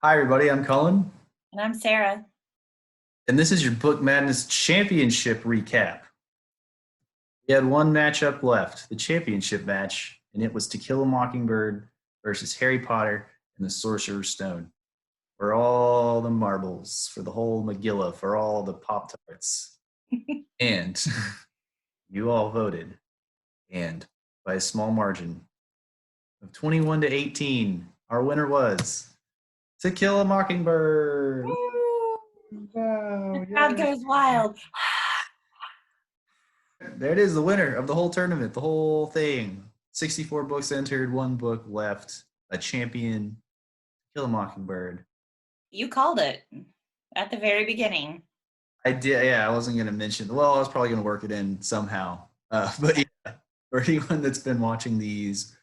Hi, everybody. I'm Cullen, And I'm Sarah. and this is your Book Madness Championship recap. We had one matchup left, the championship match, and it was To Kill a Mockingbird versus Harry Potter and the Sorcerer's Stone. For all the marbles, for the whole Megillah, for all the Pop-Tarts. And you all voted, and by a small margin of 21 to 18, our winner was To Kill a Mockingbird. Woo! The Wow, crowd yay. goes wild. There it is, the winner of the whole tournament, the whole thing. 64 books entered, one book left. A champion, Kill a Mockingbird. You called it at the very beginning. I did, yeah, I wasn't going to mention, well, I was probably going to work it in somehow. But yeah, for anyone that's been watching these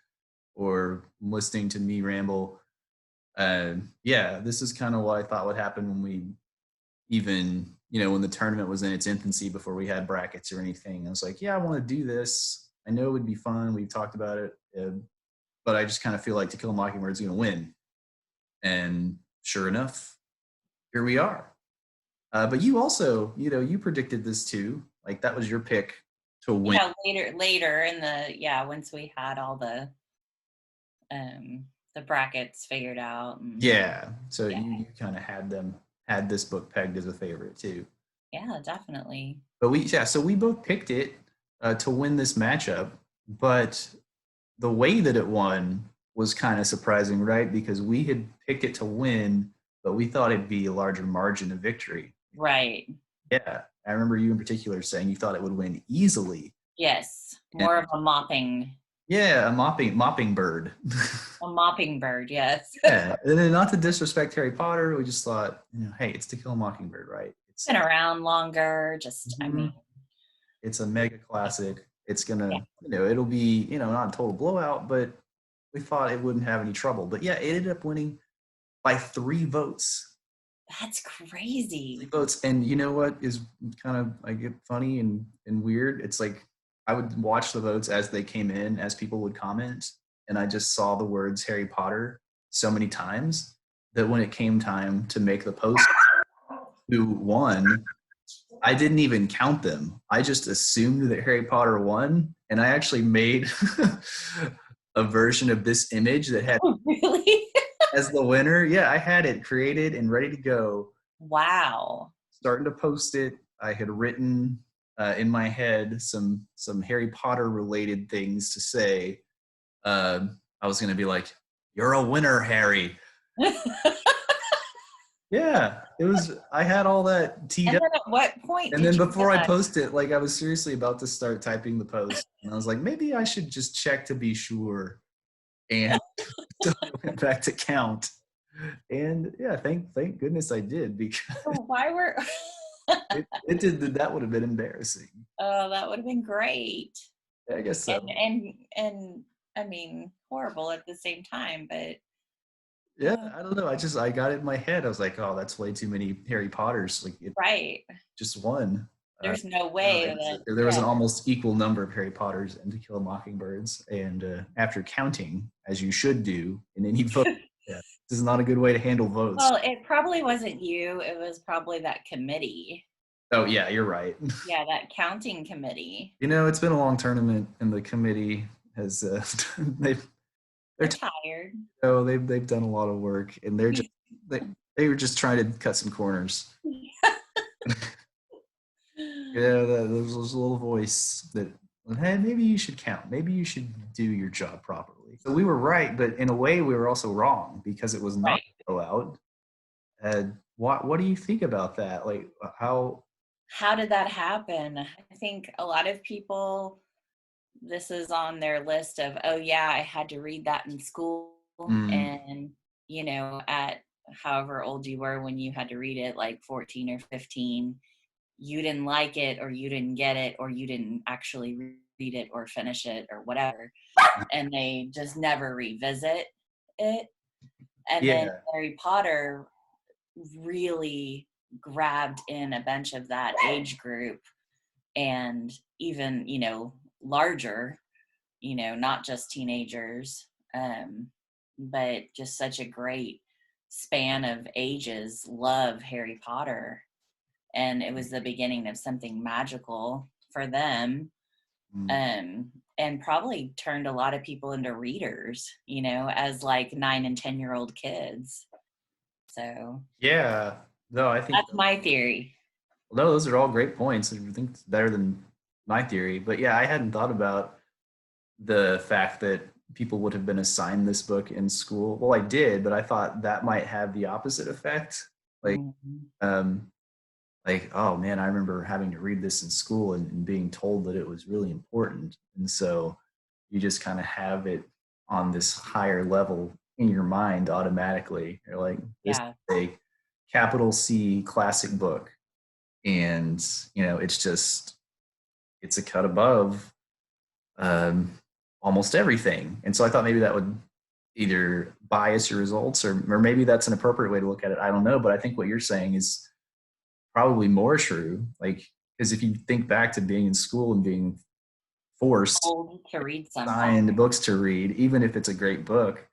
or listening to me ramble, yeah, this is kind of what I thought would happen when we even, when the tournament was in its infancy before we had brackets or anything. I was like, yeah, I want to do this. I know it would be fun. We've talked about it. But I just kind of feel like To Kill a Mockingbird is going to win. And sure enough, here we are. But you also, you predicted this too. Like that was your pick to win. Yeah, later in once we had all um the brackets figured out and Yeah. So yeah, you kind of had this book pegged as a favorite too. yeah, definitely. But so we both picked it to win this matchup. But the way that it won was kind of surprising, right? Because we had picked it to win, but we thought it'd be a larger margin of victory. Right. Yeah, I remember you in particular saying you thought it would win easily. Yes. And More of yeah, a mopping bird. a mopping bird, yes. Yeah, and then not to disrespect Harry Potter, we just thought, hey, it's To Kill a Mockingbird, right? Been around longer, I mean, Mhm. It's a mega classic. It's yeah, gonna, it'll be, not a total blowout, but we thought it wouldn't have any trouble. But yeah, it ended up winning by 3 votes. that's Three crazy. votes. And you know what is kind of I get funny and weird? It's like I would watch the votes as they came in, as people would comment, and I just saw the words Harry Potter so many times that when it came time to make the post who won, I didn't even count them. I just assumed that Harry Potter won, and I actually made a version of this image that had Oh, really? as the winner. Yeah, I had it created and ready to go, Wow. starting to post it. I had written in my head some Harry Potter related things to say. I was going to be like, "You're a winner, Harry." Yeah, it was. I had all that teed And up, then at what point and did then you before I realize? post it, like I was seriously about to start typing the post, and I was like, maybe I should just check to be sure. And so I went back to count, and yeah, thank goodness I did because Why were it did that would have been embarrassing. oh, that would have been great. I guess And so. I mean horrible at the same time, but Yeah, I don't know. I got it in my head. I was like, oh, that's way too many Harry Potters. Like it right. just one. There's no No, way that there was yeah. an almost equal number of Harry Potters and To Kill Mockingbirds. And after counting, as you should do in any vote, yeah, this is not a good way to handle votes. Well, it probably wasn't you. It was probably that committee. Oh yeah, you're right. Yeah, that counting committee. It's been a long tournament, and the committee has they've they're They're tired. they've done a lot of work, and they they were just trying to cut some corners. Yeah, there's this little voice that, hey, maybe you should count. Maybe you should do your job properly. So we were right, but in a way, we were also wrong because it was not Right. allowed. What do you think about that? Like how? How did that happen? I think a lot of people, this is on their list of, oh yeah, I had to read that in school. Mm, And at however old you were when you had to read it, like 14 or 15, you didn't like it, or you didn't get it, or you didn't actually read it or finish it or whatever, and they just never revisit it. And then yeah, Harry Potter really grabbed in a bunch of that age group, and even larger, not just teenagers, but just such a great span of ages love Harry Potter, and it was the beginning of something magical for them. Mm. And probably turned a lot of people into readers, as like 9 and 10-year-old kids. So Yeah. No, I think that's my theory. no, those are all great points. I think it's better than my theory. But yeah, I hadn't thought about the fact that people would have been assigned this book in school. Well, I did, but I thought that might have the opposite effect. Like, Mhm. um, oh man, I remember having to read this in school and being told that it was really important. And so you just kind of have it on this higher level in your mind automatically. You're like, this Yeah, is a capital C classic book. And, it's a cut above um, almost everything. And so I thought maybe that would either bias your results or maybe that's an appropriate way to look at it. I don't know. But I think what you're saying is probably more true. Like, because if you think back to being in school and being forced, told to read something. assigned books to read, even if it's a great book,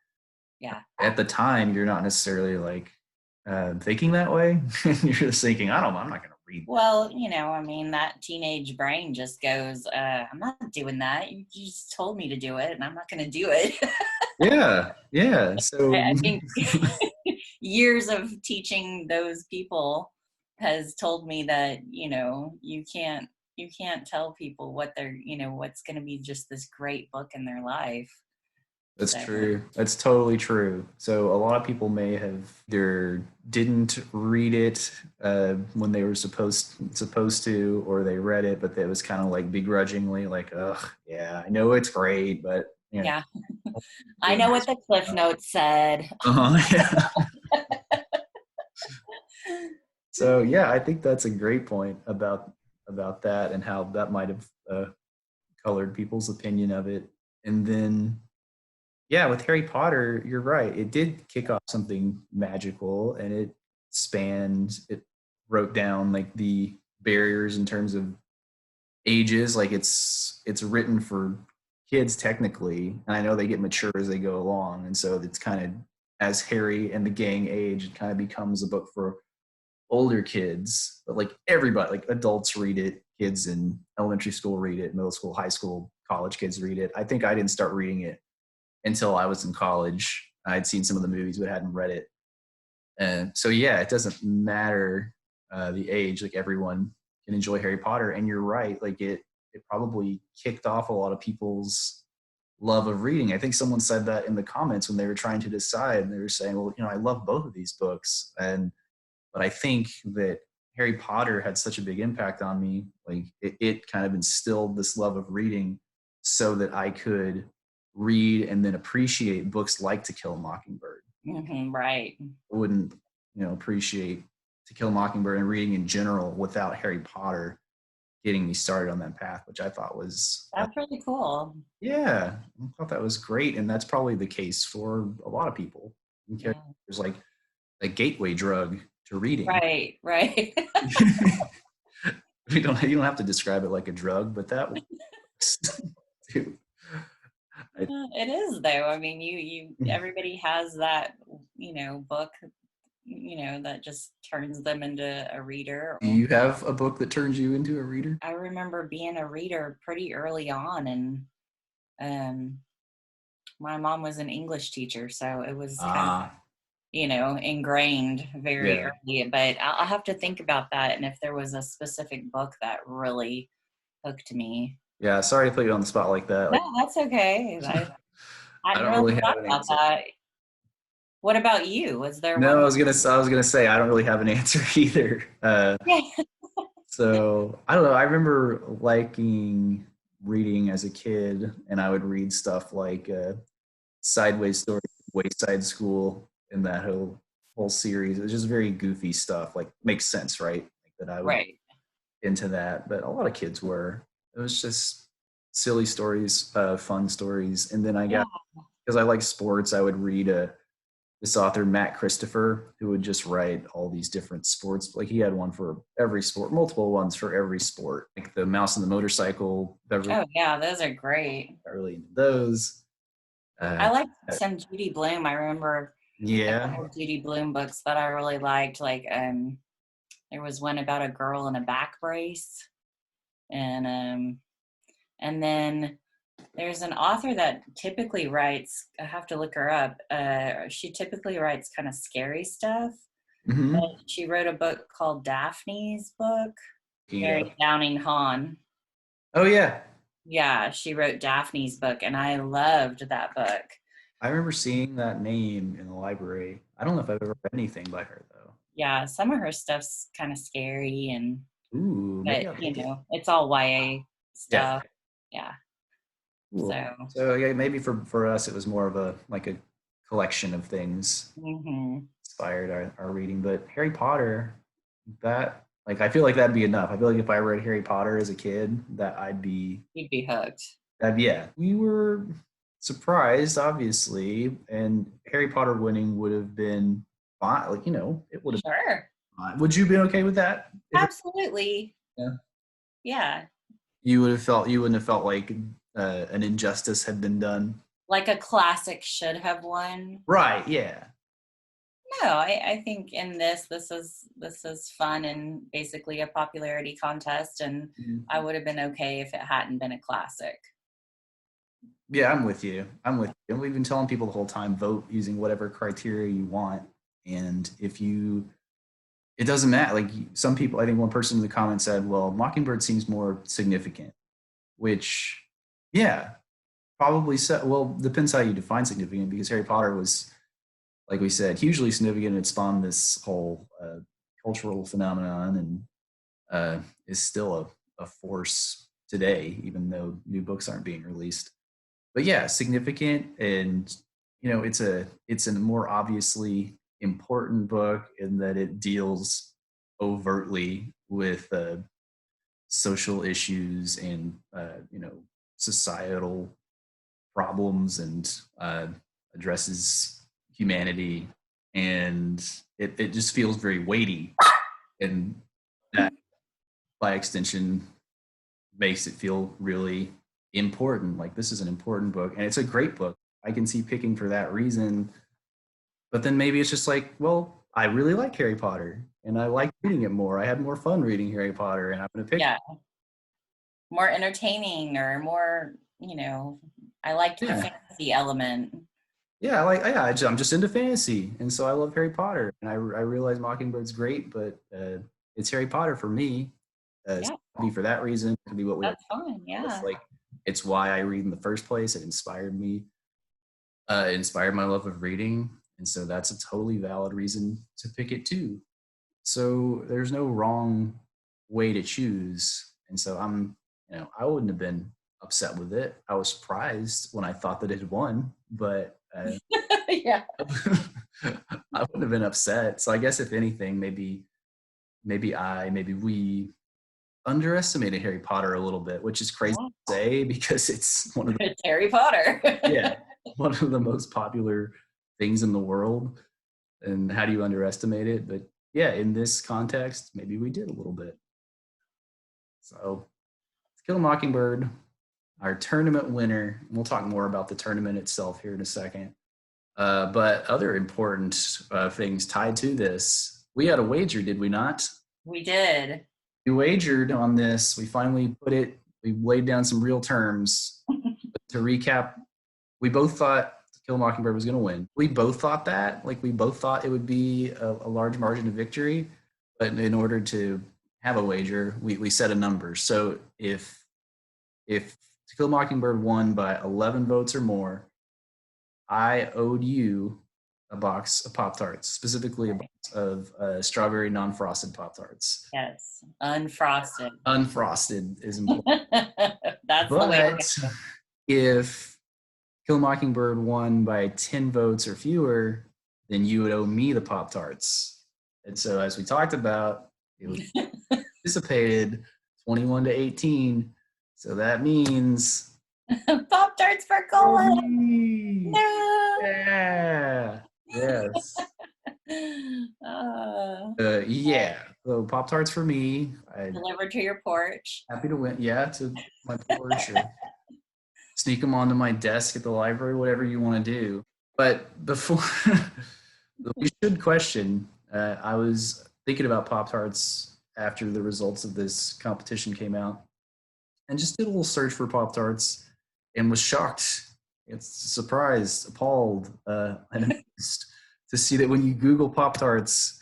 Yeah. at the time, you're not necessarily like thinking that way. You're just thinking, I'm not going to read that. Well, I mean, that teenage brain just goes, I'm not doing that. You just told me to do it, and I'm not going to do it. Yeah. Yeah. So, I think years of teaching those people has told me that, you can't tell people what they're, what's going to be just this great book in their life. that's So, true. That's totally true. So a lot of people may have either didn't read it when they were supposed to, or they read it, but it was kind of like begrudgingly, like, ugh, yeah, I know it's great, but yeah, I doing know what this. the Cliff Notes said. Yeah. So yeah, I think that's a great point about that and how that might have colored people's opinion of it. And then yeah, with Harry Potter, you're right. It did kick off something magical and it wrote down like the barriers in terms of ages. Like it's written for kids technically, and I know they get mature as they go along. And so it's kind of as Harry and the gang age, it kind of becomes a book for older kids, but like everybody, like adults read it, kids in elementary school read it, middle school, high school, college kids read it. I think I didn't start reading it until I was in college. I'd seen some of the movies, but hadn't read it. And so, yeah, it doesn't matter the age. Like everyone can enjoy Harry Potter. And you're right. Like it probably kicked off a lot of people's love of reading. I think someone said that in the comments when they were trying to decide. They were saying, well, I love both of these books. But I think that Harry Potter had such a big impact on me. Like it kind of instilled this love of reading so that I could read and then appreciate books like To Kill a Mockingbird. Right. I wouldn't, appreciate To Kill a Mockingbird and reading in general without Harry Potter getting me started on that path, which I thought was, That's really cool. yeah, I thought that was great. And that's probably the case for a lot of people. Yeah. There's like a gateway drug to reading. Right, right. You don't have to describe it like a drug, but that works too. I, It is though. I mean, you everybody has that, book, that just turns them into a reader. do you have a book that turns you into a reader? I remember being a reader pretty early on, and um my mom was an English teacher, so it was kind of, Ah, ingrained very yeah, early. But I'll have to think about that, and if there was a specific book that really hooked me. yeah. Sorry to put you on the spot like that. No, Like, that's okay. I I hadn't don't really really have thought an about answer. that. What about you? Was there No, one? I was gonna say I don't really have an answer either. Yeah. So I don't know. I remember liking reading as a kid, and I would read stuff like Sideways Story, Wayside School, and that whole series. It was just very goofy stuff. Like makes sense, right? Like, that I would Right. into that, but a lot of kids were. It was just silly stories, fun stories, and then I Yeah. got because I like sports. I would read this author Matt Christopher who would just write all these different sports. Like he had one for every sport, multiple ones for every sport. Like the Mouse and the Motorcycle. Oh, yeah, those are great. Beverly into those. I Uh, like some Judy Blume. I remember A Yeah. couple Judy Blume books that I really liked. Like there was one about a girl in a back brace, and then there's an author that typically writes. I have to look her up. She typically writes kind of scary stuff. But Mm-hmm. she wrote a book called Daphne's Book. Looking it Mary up. Downing Hahn. Oh yeah. Yeah, she wrote Daphne's Book, and I loved that book. I remember seeing that name in the library. I don't know if I've ever read anything by her though. Yeah, some of her stuff's kind of scary, and Ooh, maybe but I'll take it. it's all YA Yeah. stuff. Yeah. Cool. So, So yeah, maybe for us it was more of a like a collection of things hmm inspired our reading. But Harry Potter, that like I feel like that'd be enough. I feel like if I read Harry Potter as a kid, that I'd be you'd be hooked. that yeah. We were surprised, obviously, and Harry Potter winning would have been fine. Like, it would have Sure. been fine. Would you have been okay with that? Absolutely. Yeah. Yeah. You wouldn't have felt like an injustice had been done. Like a classic should have won. Right, yeah. No, I think in this is fun and basically a popularity contest, and I Mhm. would have been okay if it hadn't been a classic. Yeah, I'm with you. I'm with you. And we've been telling people the whole time, vote using whatever criteria you want. And it doesn't matter. Like some people, I think one person in the comments said, well, Mockingbird seems more significant, which, yeah, probably so. Well, depends how you define significant because Harry Potter was, like we said, hugely significant. It spawned this whole cultural phenomenon and is still a force today, even though new books aren't being released. But yeah, significant, and it's a more obviously important book in that it deals overtly with social issues and societal problems and addresses humanity, and it just feels very weighty, and that by extension makes it feel really important. Like this is an important book and it's a great book. I can see picking for that reason. But then maybe it's just like, well, I really like Harry Potter and I like reading it more. I had more fun reading Harry Potter and I'm going to pick. Yeah, more entertaining or more, I liked the Yeah. fantasy element. Yeah, I'm just into fantasy, and so I love Harry Potter, and I realize Mockingbird's great, but it's Harry Potter for me. It Yeah, could be for that reason. It could be what we were. that's fine. It's Yeah. like it's why I read in the first place. It inspired me. It inspired my love of reading, and so that's a totally valid reason to pick it too. So there's no wrong way to choose, and so I wouldn't have been upset with it. I was surprised when I thought that it had won, but Yeah. I wouldn't have been upset. So I guess if anything, maybe we underestimated Harry Potter a little bit, which is crazy Yeah. to say because it's one of the It's Harry Potter. yeah, one of the most popular things in the world. And how do you underestimate it? But yeah, in this context, maybe we did a little bit. So let's Kill a Mockingbird, our tournament winner. And we'll talk more about the tournament itself here in a second. But other important things tied to this, we had a wager, did we not? We did. We wagered on this. We finally we laid down some real terms. To recap, we both thought To Kill a Mockingbird was going to win. We both thought that. Like, we both thought it would be a large margin of victory. But in order to have a wager, we set a number. So if To Kill a Mockingbird won by 11 votes or more, I owed you a box of Pop-Tarts, specifically a box of strawberry non-frosted Pop-Tarts. Yes. Unfrosted. Unfrosted is important. That's the way to But go. if Kill Mockingbird won by 10 votes or fewer, then you would owe me the Pop-Tarts. And so as we talked about, it was anticipated 21 to 18. So that means Pop Tarts for Cullen. No. yeah. Yes. Yeah. So Pop Tarts for me. I'm Delivered to your porch. happy to win. Yeah, to my porch or sneak them onto my desk at the library, whatever you want to do. But before We should question. I was thinking about Pop Tarts after the results of this competition came out, and just did a little search for Pop Tarts, and was shocked. It's surprised, appalled, and amazed to see that when you Google Pop Tarts,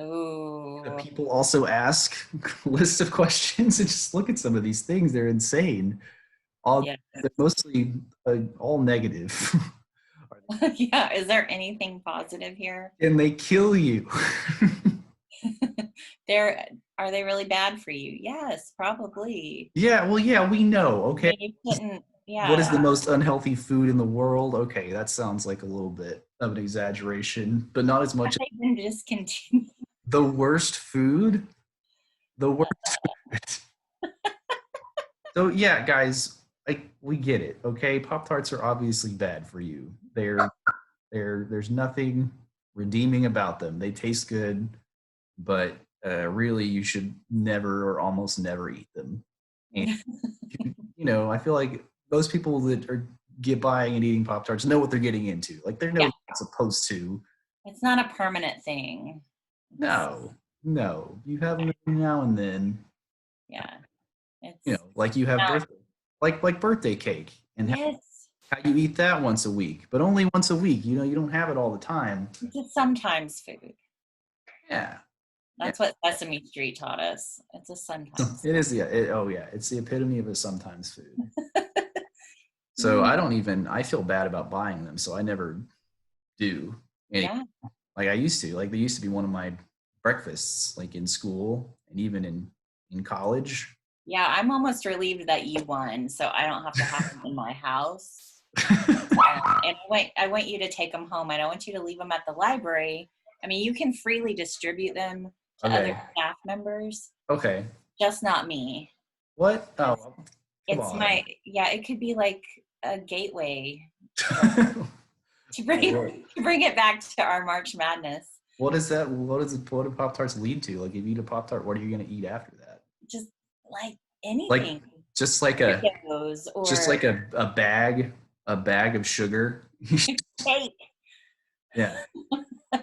Oh, people also ask lists of questions and just look at some of these things. They're insane. All yeah. they're mostly all negative, Yeah. Is there anything positive here? and they kill you. They're Are they really bad for you? Yes, probably. Yeah, well, yeah, we know. I Okay, mean, you couldn't, what is the yeah. most unhealthy food in the world? Okay, that sounds like a little bit of an exaggeration, but not as Have much as they been discontinued? the worst food. The worst food. So yeah, guys, like we get it. Okay, Pop Tarts are obviously bad for you. There's nothing redeeming about them. They taste good, but really you should never or almost never eat them. And I feel like most people that are get buying and eating Pop Tarts know what they're getting into. Like they know Yeah, what they're supposed to. it's not a permanent thing. It's, No, no, you have them every now and then. yeah, it's Like you have not, birthday, like birthday cake, and yes, how you eat that once a week, but only once a week. You don't have it all the time. it's a sometimes food. Yeah, yeah. That's what Sesame Street taught us. It's a sometimes It is. Yeah. Oh yeah. It's the epitome of a sometimes food. So food. I don't even. I feel bad about buying them, so I never do. Any Yeah. like I used to. Like they used to be one of my breakfasts, like in school and even in college. Yeah, I'm almost relieved that you won, so I don't have to have them in my house. And I want you to take them home. I don't want you to leave them at the library. I mean, you can freely distribute them to other Okay. staff members, Okay. just not me. What? 'Cause Oh, come it's on. my, yeah, it could be like a gateway drug to What? bring it back to our March Madness. What is that? What do Pop Tarts lead to? Like, if you eat a Pop Tart, what are you gonna eat after that? Just like Like, anything. just like a Oreos just or like a bag of sugar. cake. Yeah, Uh,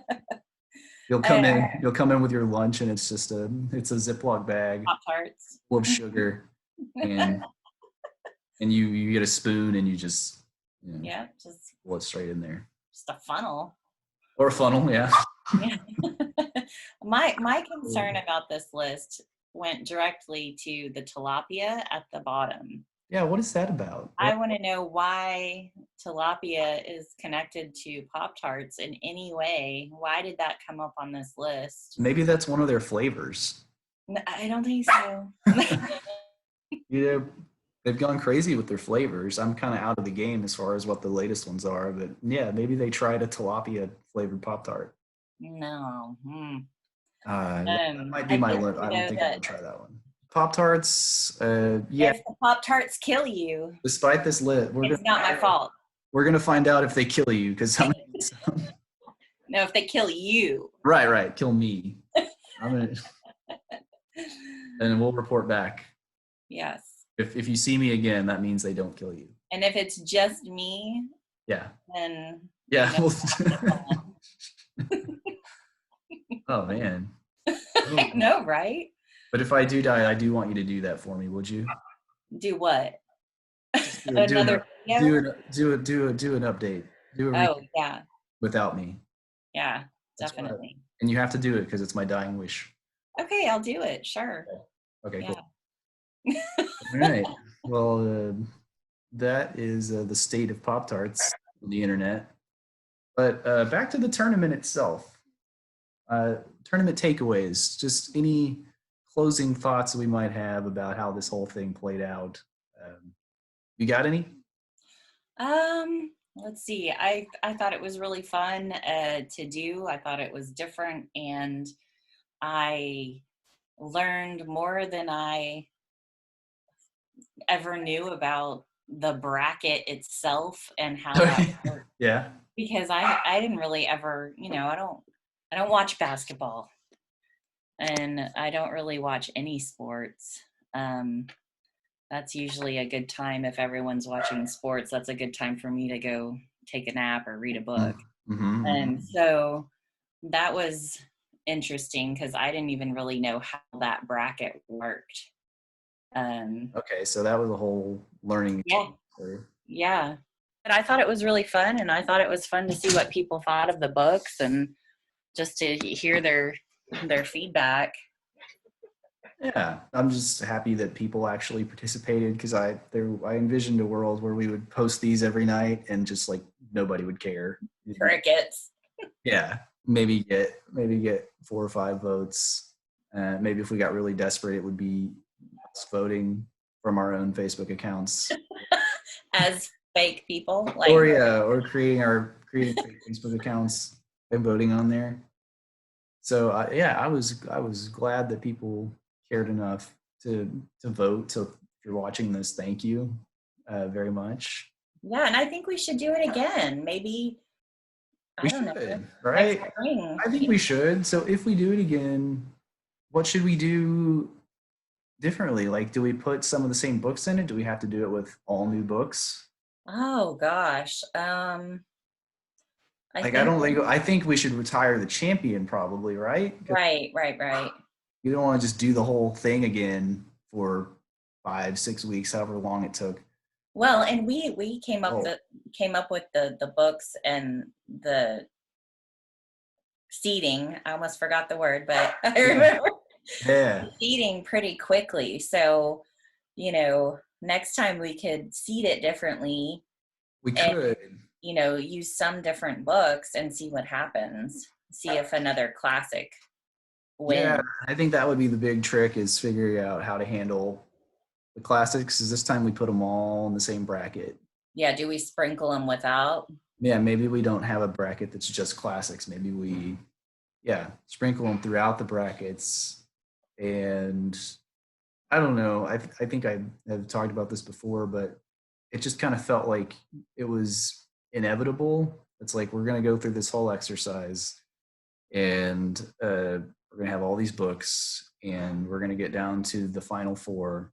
You'll come in with your lunch, and it's a Ziploc bag Pop-Tarts. full of sugar, and you get a spoon and you just Yeah, just pull it straight in there, just a funnel. or a funnel. Yeah. Yeah. My concern about this list went directly to the tilapia at the bottom. Yeah. What is that about? I want to know why tilapia is connected to Pop Tarts in any way. Why did that come up on this list? Maybe that's one of their flavors. I don't think so. You know, they've gone crazy with their flavors. I'm kind of out of the game as far as what the latest ones are, but yeah, maybe they tried a tilapia flavored Pop Tart. No. That might be I my did limit. I don't know think I that would try that one. Pop Tarts, yeah. if the Pop Tarts kill you, Despite this lit, it's not my fault. we're gonna find out if they kill you because I'm No, if they kill you. right. Kill me. I'm gonna, and we'll report back. Yes. If you see me again, that means they don't kill you. And if it's just me, Yeah. then Yeah. you Oh man. I know, right? But if I do die, I do want you to do that for me. Would you? Do what? Just Another video? do an update. Do a Oh, recap yeah. without me. Yeah, That's what definitely. and you have to do it because it's my dying wish. Okay, I'll do it. Sure. Okay, cool. Yeah. All right. Well, that is the state of Pop Tarts on the internet. But back to the tournament itself. Tournament takeaways. Just any closing thoughts we might have about how this whole thing played out. You got any? Let's see. I thought it was really fun to do. I thought it was different, and I learned more than I ever knew about the bracket itself and how that works. Yeah. Because I didn't really ever, I don't watch basketball, and I don't really watch any sports. Um, that's usually a good time if everyone's watching sports. That's a good time for me to go take a nap or read a book. Mm-hmm, And mm-hmm. so that was interesting because I didn't even really know how that bracket worked. Um, Okay, so that was a whole learning yeah, experience for you. yeah. But I thought it was really fun, and I thought it was fun to see what people thought of the books and just to hear their feedback. Yeah, I'm just happy that people actually participated because I envisioned a world where we would post these every night and just like nobody would care. Crickets. Yeah, maybe get 4 or 5 votes. Maybe if we got really desperate, it would be us voting from our own Facebook accounts, As fake people, like, or yeah, or creating fake Facebook accounts and voting on there. So yeah, I was glad that people cared enough to vote. So if you're watching this, thank you very much. yeah. And I think we should do it again. Maybe, We I don't know, should, next right? spring. I think we should. So if we do it again, what should we do differently? Like, do we put some of the same books in it? Do we have to do it with all new books? Oh gosh. I Like, I think don't think I think we should retire the champion probably, right? Because right, right, right. you don't want to just do the whole thing again for 5, 6 weeks, however long it took. Well, and we Oh, came up with the books and the seating. I almost forgot the word, but I yeah, remember yeah, seating pretty quickly. So, next time we could seat it differently we and, could. use some different books and see what happens. See if another classic Yeah, wins. I think that would be the big trick is figuring out how to handle the classics. Is this time we put them all in the same bracket? Yeah, do we sprinkle them without? Yeah, maybe we don't have a bracket that's just classics. Maybe we, yeah, sprinkle them throughout the brackets. And I don't know. I think I have talked about this before, but it just kind of felt like it was inevitable. It's like we're going to go through this whole exercise and we're going to have all these books and we're going to get down to the final four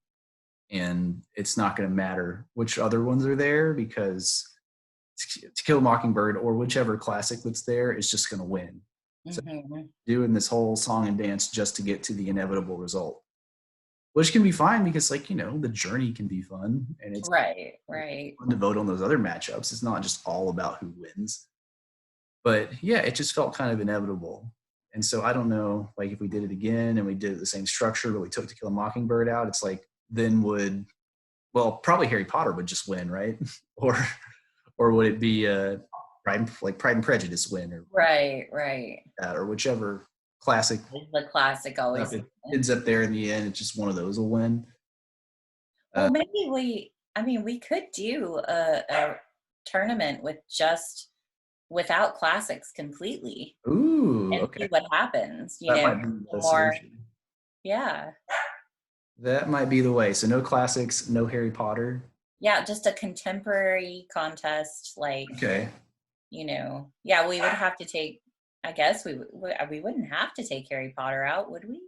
and it's not going to matter which other ones are there because To Kill a Mockingbird or whichever classic that's there is just going to win. So Hmm. doing this whole song and dance just to get to the inevitable result, which can be fine because the journey can be fun and it's Right, right. fun to vote on those other matchups. It's not just all about who wins. But yeah, it just felt kind of inevitable. And so I don't know, like if we did it again and we did it the same structure, but we took To Kill a Mockingbird out, it's like then probably Harry Potter would just win, right? or or would it be Pride and Prejudice win or Right, right. that or whichever classic The classic up always it ends wins. up there in the end, it's just one of those will win. Well, Uh, maybe I mean, we could do a tournament with just without classics completely ooh, and okay. see what happens, That might be the more, solution. yeah. That might be the way. So no classics, no Harry Potter. Yeah, just a contemporary contest, like, Okay. yeah, we would have to take, I guess we wouldn't have to take Harry Potter out, would we?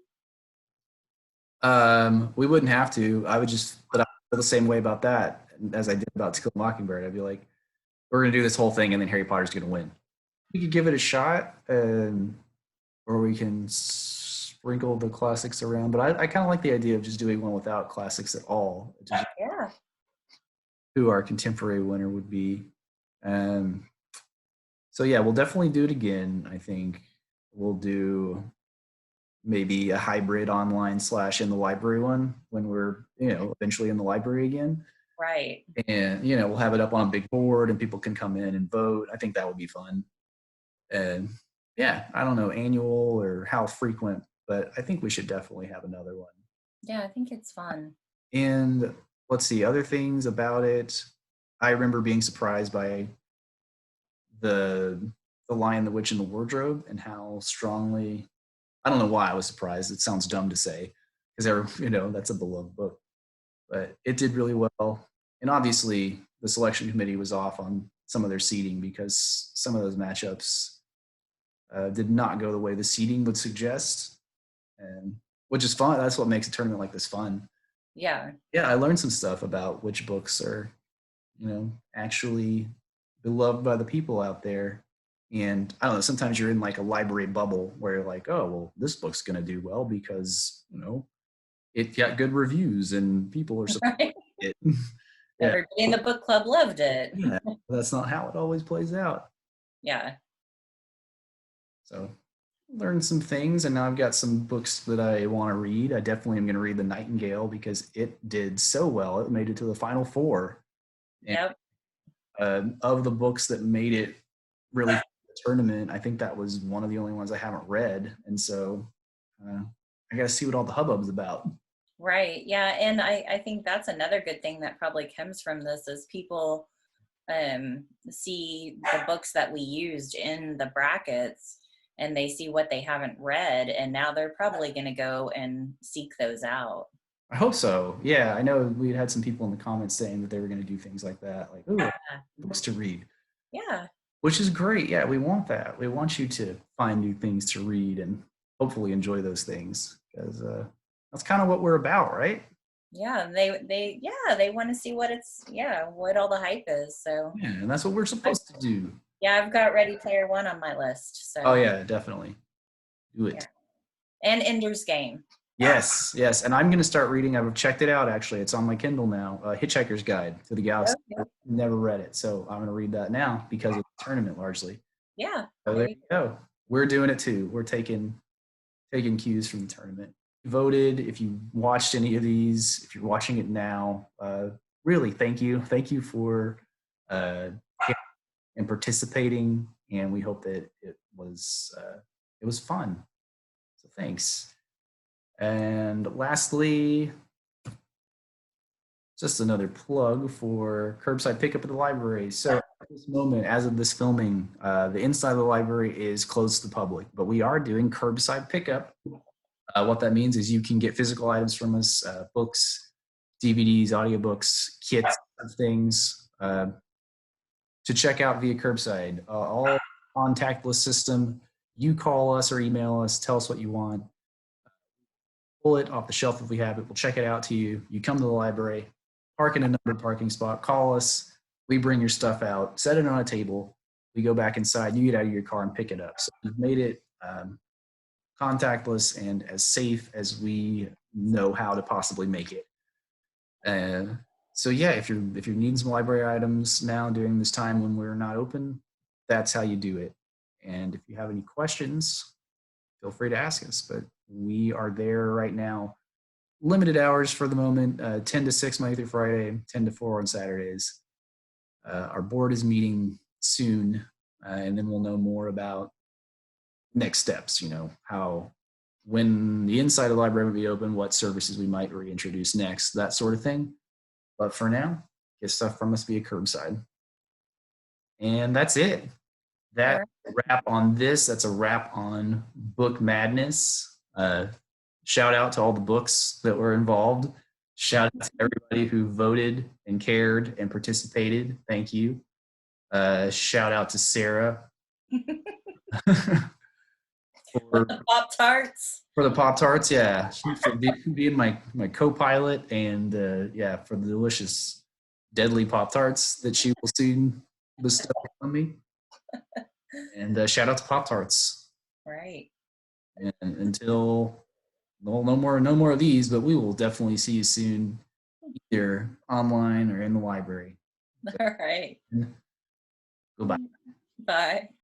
We wouldn't have to. But I feel the same way about that as I did about To Kill a Mockingbird. I'd be like, we're gonna do this whole thing, and then Harry Potter's gonna win. We could give it a shot, or we can sprinkle the classics around. But I kind of like the idea of just doing one without classics at all. Just Yeah. who our contemporary winner would be. Um, so yeah, we'll definitely do it again. I think we'll do maybe a hybrid online / in the library one when we're eventually in the library again, Right. and we'll have it up on a big board and people can come in and vote. I think that would be fun. And yeah, I don't know annual or how frequent, but I think we should definitely have another one. Yeah, I think it's fun. And let's see other things about it. I remember being surprised by the the Lion, the Witch, and the Wardrobe and how strongly. I don't know why I was surprised. It sounds dumb to say because that's a beloved book, but it did really well. And obviously, the selection committee was off on some of their seeding because some of those matchups did not go the way the seeding would suggest, and which is fun. That's what makes a tournament like this fun. Yeah. Yeah, I learned some stuff about which books are, actually beloved by the people out there. And I don't know, sometimes you're in like a library bubble where you're like, oh, well, this book's going to do well because, it got good reviews and people are supporting Right? it. Yeah. Everybody in the book club loved it. Yeah. That's not how it always plays out. Yeah. So learned some things, and now I've got some books that I want to read. I definitely am going to read The Nightingale because it did so well. It made it to the final four. And Yep. of the books that made it really the tournament, I think that was one of the only ones I haven't read. And so I got to see what all the hubbub's about. Right. Yeah. And I think that's another good thing that probably comes from this is people see the books that we used in the brackets and they see what they haven't read and now they're probably going to go and seek those out. I hope so. Yeah, I know we had some people in the comments saying that they were going to do things like that, like, ooh, books to read, Yeah. which is great. Yeah, we want that. We want you to find new things to read and hopefully enjoy those things because that's kind of what we're about, right? Yeah. They want to see what what all the hype is. So Yeah, and that's what we're I, supposed to do. yeah, I've got Ready Player One on my list. Oh So yeah, definitely do yeah. it. And Ender's Game. Yes, yes, and I'm going to start reading. I've checked it out actually. It's on my Kindle now. Hitchhiker's Guide to the Galaxy. Okay. I've never read it, so I'm going to read that now because of the tournament largely. Yeah. So There there you you go. We're doing it too. We're taking cues from the tournament. Voted. If you watched any of these, if you're watching it now, really thank you. Thank you for uh, and participating. And we hope that it was fun. So thanks. And lastly, just another plug for curbside pickup at the library. So at this moment, as of this filming, the inside of the library is closed to the public, but we are doing curbside pickup. What that means is you can get physical items from us, books, DVDs, audiobooks, kits of things to check out via curbside. All contactless system. You call us or email us, tell us what you want, pull it off the shelf if we have it. We'll check it out to you. You come to the library, park in a numbered parking spot, call us. We bring your stuff out, set it on a table. We go back inside. You get out of your car and pick it up. So we've made it contactless and as safe as we know how to possibly make it. So yeah, if you're needing some library items now during this time when we're not open, that's how you do it. And if you have any questions, feel free to ask us. But we are there right now. Limited hours for the moment, 10 to 6 Monday through Friday, 10 to 4 on Saturdays. Our board is meeting soon, and then we'll know more about next steps, how when the inside of the library will be open, what services we might reintroduce next, that sort of thing. But for now, get stuff from us via curbside. And that's it. go. That's a wrap on this. That's a wrap on Book Madness. Shout out to all the books that were involved. Shout out to everybody who voted and cared and participated. Thank you. Shout out to Sarah With for the Pop-Tarts. the Pop-Tarts. Yeah, for being my co-pilot, and yeah, for the delicious, deadly Pop-Tarts that she will soon bestow on me. And shout out to Pop-Tarts. Right. And until no more of these, but we will definitely see you soon, either online or in the library. So, All right. goodbye. Bye.